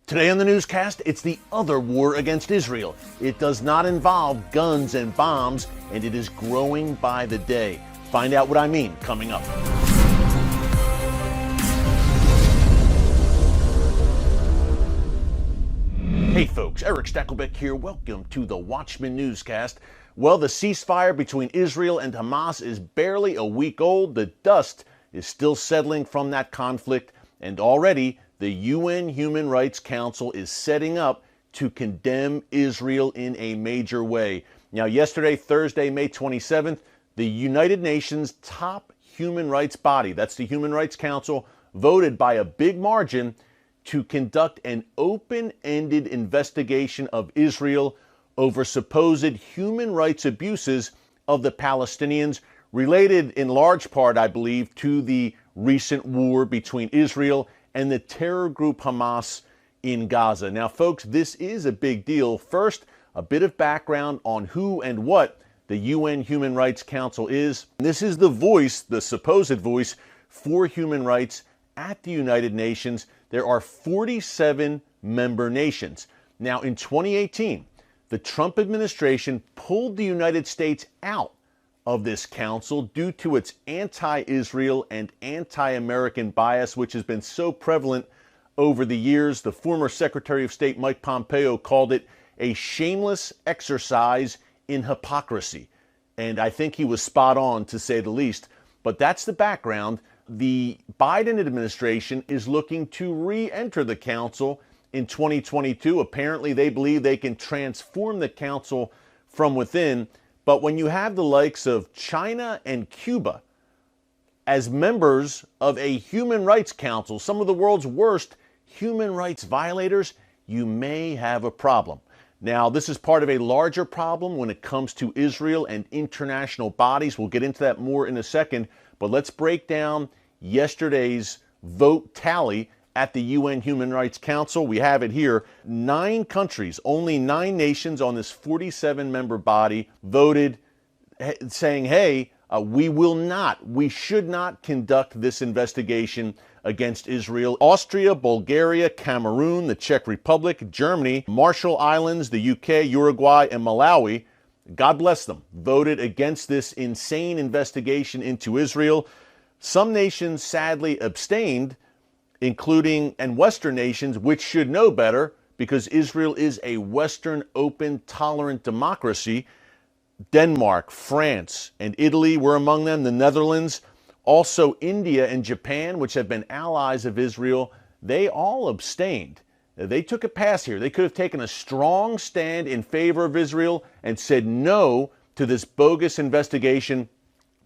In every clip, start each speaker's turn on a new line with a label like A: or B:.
A: Today on the newscast, it's the other war against Israel. It does not involve guns and bombs, and it is growing by the day. Find out what I mean coming up. Hey folks, Erick Stakelbeck here. Welcome to the Watchman Newscast. Well, the ceasefire between Israel and Hamas is barely a week old. The dust is still settling from that conflict, and already the UN Human Rights Council is setting up to condemn Israel in a major way. Now, yesterday, Thursday, May 27th, the United Nations top human rights body, that's the Human Rights Council, voted by a big margin to conduct an open-ended investigation of Israel over supposed human rights abuses of the Palestinians, related in large part, I believe, to the recent war between Israel and the terror group Hamas in Gaza. Now, folks, this is a big deal. First, a bit of background on who and what the UN Human Rights Council is. This is the voice, the supposed voice, for human rights at the United Nations. There are 47 member nations. Now, in 2018, the Trump administration pulled the United States out of this council due to its anti-Israel and anti-American bias, which has been so prevalent over the years. The former Secretary of State Mike Pompeo called it a shameless exercise in hypocrisy. And I think he was spot on, to say the least. But that's the background. The Biden administration is looking to re-enter the council in 2022. Apparently, they believe they can transform the council from within. But when you have the likes of China and Cuba as members of a human rights council, some of the world's worst human rights violators, you may have a problem. Now, this is part of a larger problem when it comes to Israel and international bodies. We'll get into that more in a second, but let's break down yesterday's vote tally at the UN Human Rights Council. We have it here. 9 countries, only 9 nations on this 47-member body voted saying, hey, we should not conduct this investigation against Israel. Austria, Bulgaria, Cameroon, the Czech Republic, Germany, Marshall Islands, the UK, Uruguay, and Malawi, God bless them, voted against this insane investigation into Israel. Some nations sadly abstained, including Western nations, which should know better because Israel is a Western, open, tolerant democracy. Denmark, France, and Italy were among them, the Netherlands. Also, India and Japan, which have been allies of Israel, they all abstained. They took a pass here. They could have taken a strong stand in favor of Israel and said no to this bogus investigation,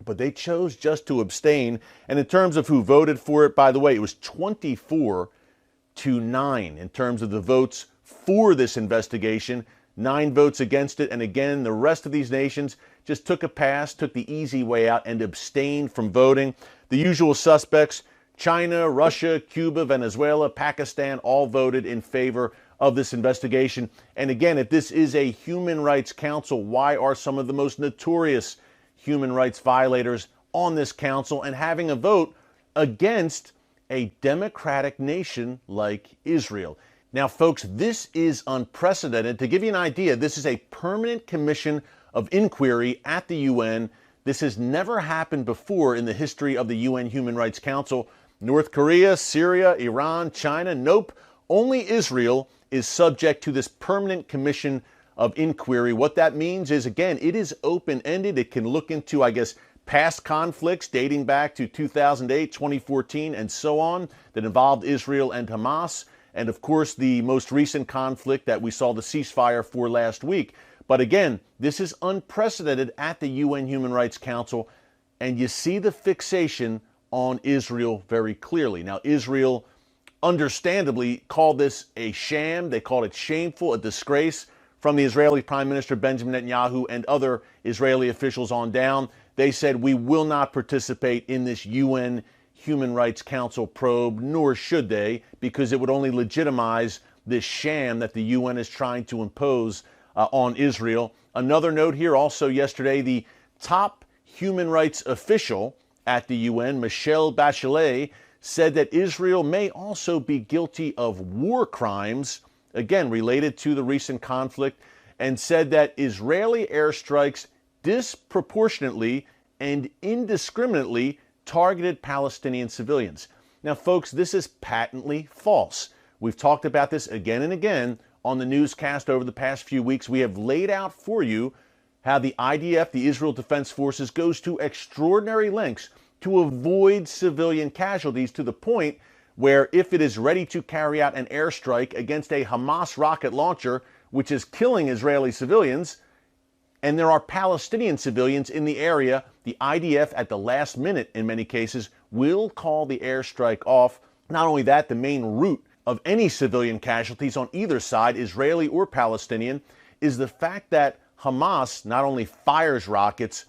A: but they chose just to abstain. And in terms of who voted for it, by the way, it was 24-9 in terms of the votes for this investigation, 9 votes against it. And again, the rest of these nations just took a pass, took the easy way out, and abstained from voting. The usual suspects, China, Russia, Cuba, Venezuela, Pakistan, all voted in favor of this investigation. And again, if this is a human rights council, why are some of the most notorious human rights violators on this council and having a vote against a democratic nation like Israel? Now, folks, this is unprecedented. To give you an idea, this is a permanent commission of inquiry at the UN. This has never happened before in the history of the UN Human Rights Council. North Korea, Syria, Iran, China, nope. Only Israel is subject to this permanent commission of inquiry. What that means is, again, it is open-ended. It can look into, I guess, past conflicts dating back to 2008, 2014, and so on that involved Israel and Hamas. And of course, the most recent conflict that we saw the ceasefire for last week. But again, this is unprecedented at the UN Human Rights Council. And you see the fixation on Israel very clearly. Now, Israel understandably called this a sham. They called it shameful, a disgrace. From the Israeli Prime Minister Benjamin Netanyahu and other Israeli officials on down, they said, we will not participate in this UN Human Rights Council probe, nor should they, because it would only legitimize this sham that the UN is trying to impose on Israel. Another note here, also yesterday, the top human rights official at the UN, Michelle Bachelet, said that Israel may also be guilty of war crimes, again related to the recent conflict, and said that Israeli airstrikes disproportionately and indiscriminately targeted Palestinian civilians. Now, folks, this is patently false. We've talked about this again and again on the newscast over the past few weeks. We have laid out for you how the IDF, the Israel Defense Forces, goes to extraordinary lengths to avoid civilian casualties, to the point where if it is ready to carry out an airstrike against a Hamas rocket launcher, which is killing Israeli civilians, and there are Palestinian civilians in the area, the IDF at the last minute, in many cases, will call the airstrike off. Not only that, the main root of any civilian casualties on either side, Israeli or Palestinian, is the fact that Hamas not only fires rockets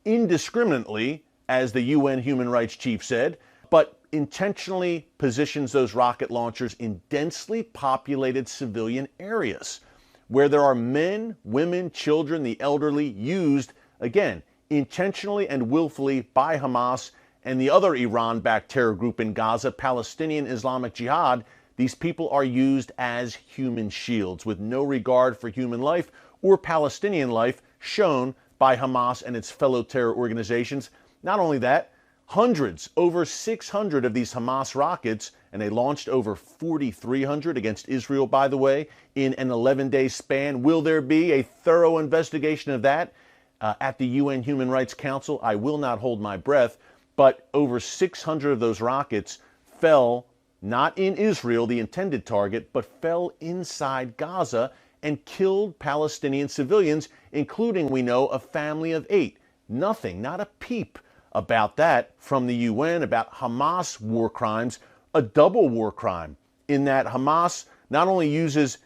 A: indiscriminately, as the UN human rights chief said, but intentionally positions those rocket launchers in densely populated civilian areas where there are men, women, children, the elderly, used, again, intentionally and willfully by Hamas and the other Iran-backed terror group in Gaza, Palestinian Islamic Jihad. These people are used as human shields with no regard for human life or Palestinian life shown by Hamas and its fellow terror organizations. Not only that, hundreds, over 600 of these Hamas rockets, and they launched over 4,300 against Israel, by the way, in an 11-day span. Will there be a thorough investigation of that at the UN Human Rights Council? I will not hold my breath, but over 600 of those rockets fell not in Israel, the intended target, but fell inside Gaza and killed Palestinian civilians, including, we know, a family of 8. Nothing, not a peep about that from the UN, about Hamas war crimes, a double war crime in that Hamas not only uses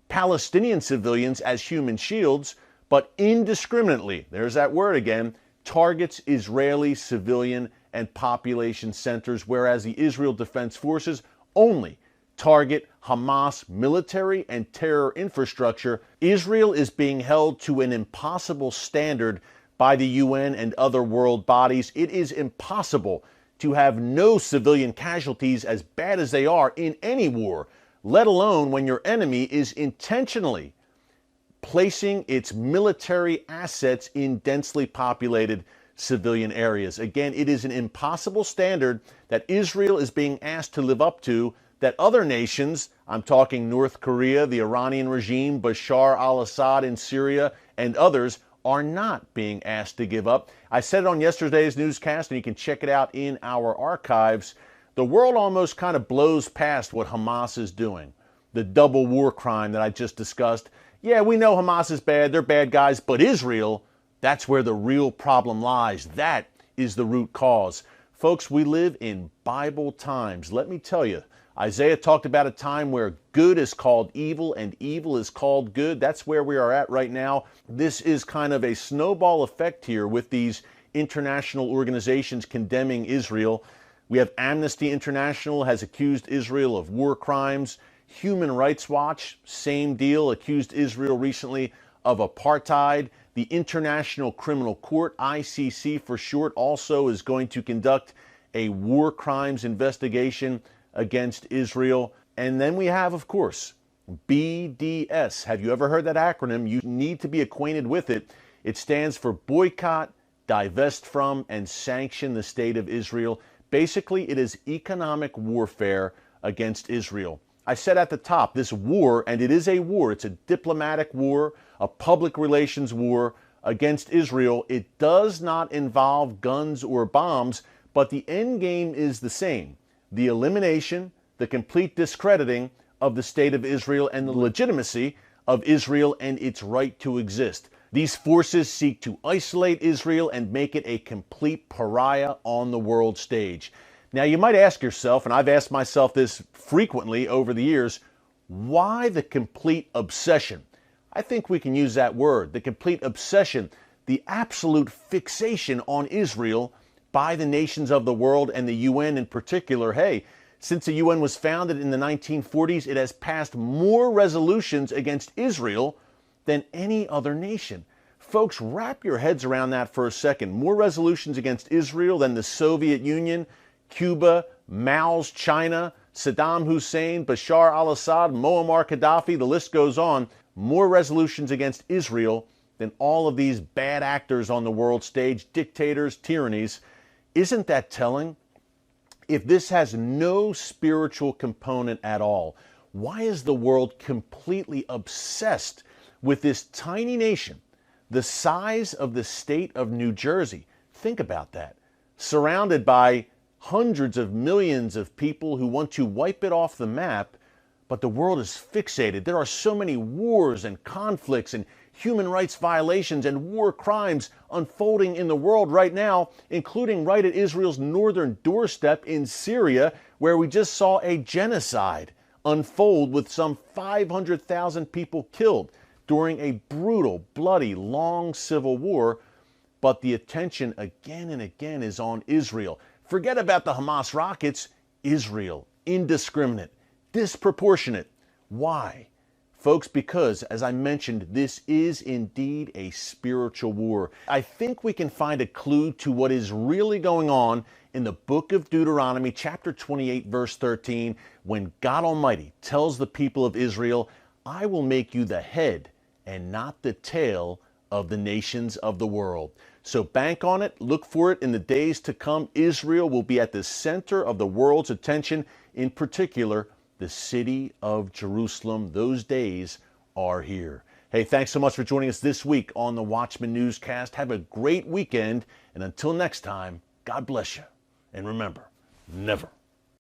A: Palestinian civilians as human shields, but indiscriminately, there's that word again, targets Israeli civilian and population centers, whereas the Israel Defense Forces only target Hamas military and terror infrastructure. Israel is being held to an impossible standard by the UN and other world bodies. It is impossible to have no civilian casualties as bad as they are in any war, let alone when your enemy is intentionally placing its military assets in densely populated civilian areas. Again, it is an impossible standard that Israel is being asked to live up to, that other nations, I'm talking North Korea, the Iranian regime, Bashar al-Assad in Syria, and others, are not being asked to give up. I said it on yesterday's newscast, and you can check it out in our archives. The world almost kind of blows past what Hamas is doing, the double war crime that I just discussed. Yeah, we know Hamas is bad, they're bad guys, but Israel, that's where the real problem lies. That is the root cause. Folks, we live in Bible times. Let me tell you, Isaiah talked about a time where good is called evil and evil is called good. That's where we are at right now. This is kind of a snowball effect here with these international organizations condemning Israel. We have Amnesty International has accused Israel of war crimes. Human Rights Watch, same deal, accused Israel recently of apartheid. The International Criminal Court, ICC for short, also is going to conduct a war crimes investigation against Israel. And then we have, of course, BDS. Have you ever heard that acronym? You need to be acquainted with it. It stands for Boycott, Divest From, and Sanction the State of Israel. Basically, it is economic warfare against Israel. I said at the top, this war, and it is a war, it's a diplomatic war, a public relations war against Israel. It does not involve guns or bombs, but the end game is the same. The elimination, the complete discrediting of the state of Israel and the legitimacy of Israel and its right to exist. These forces seek to isolate Israel and make it a complete pariah on the world stage. Now, you might ask yourself, and I've asked myself this frequently over the years, why the complete obsession? I think we can use that word, the complete obsession, the absolute fixation on Israel by the nations of the world and the UN in particular. Hey, since the UN was founded in the 1940s, it has passed more resolutions against Israel than any other nation. Folks, wrap your heads around that for a second. More resolutions against Israel than the Soviet Union, Cuba, Mao's China, Saddam Hussein, Bashar al-Assad, Muammar Gaddafi, the list goes on. More resolutions against Israel than all of these bad actors on the world stage, dictators, tyrannies. Isn't that telling? If this has no spiritual component at all, why is the world completely obsessed with this tiny nation, the size of the state of New Jersey? Think about that. Surrounded by hundreds of millions of people who want to wipe it off the map, but the world is fixated. There are so many wars and conflicts and human rights violations and war crimes unfolding in the world right now, including right at Israel's northern doorstep in Syria, where we just saw a genocide unfold with some 500,000 people killed during a brutal, bloody, long civil war. But the attention again and again is on Israel. Forget about the Hamas rockets. Israel, indiscriminate, disproportionate. Why? Folks, because, as I mentioned, this is indeed a spiritual war. I think we can find a clue to what is really going on in the book of Deuteronomy, chapter 28, verse 13, when God Almighty tells the people of Israel, I will make you the head and not the tail of the nations of the world. So bank on it, look for it in the days to come. Israel will be at the center of the world's attention, in particular, the city of Jerusalem. Those days are here. Hey, thanks so much for joining us this week on the Watchman Newscast. Have a great weekend, and until next time, God bless you. And remember, never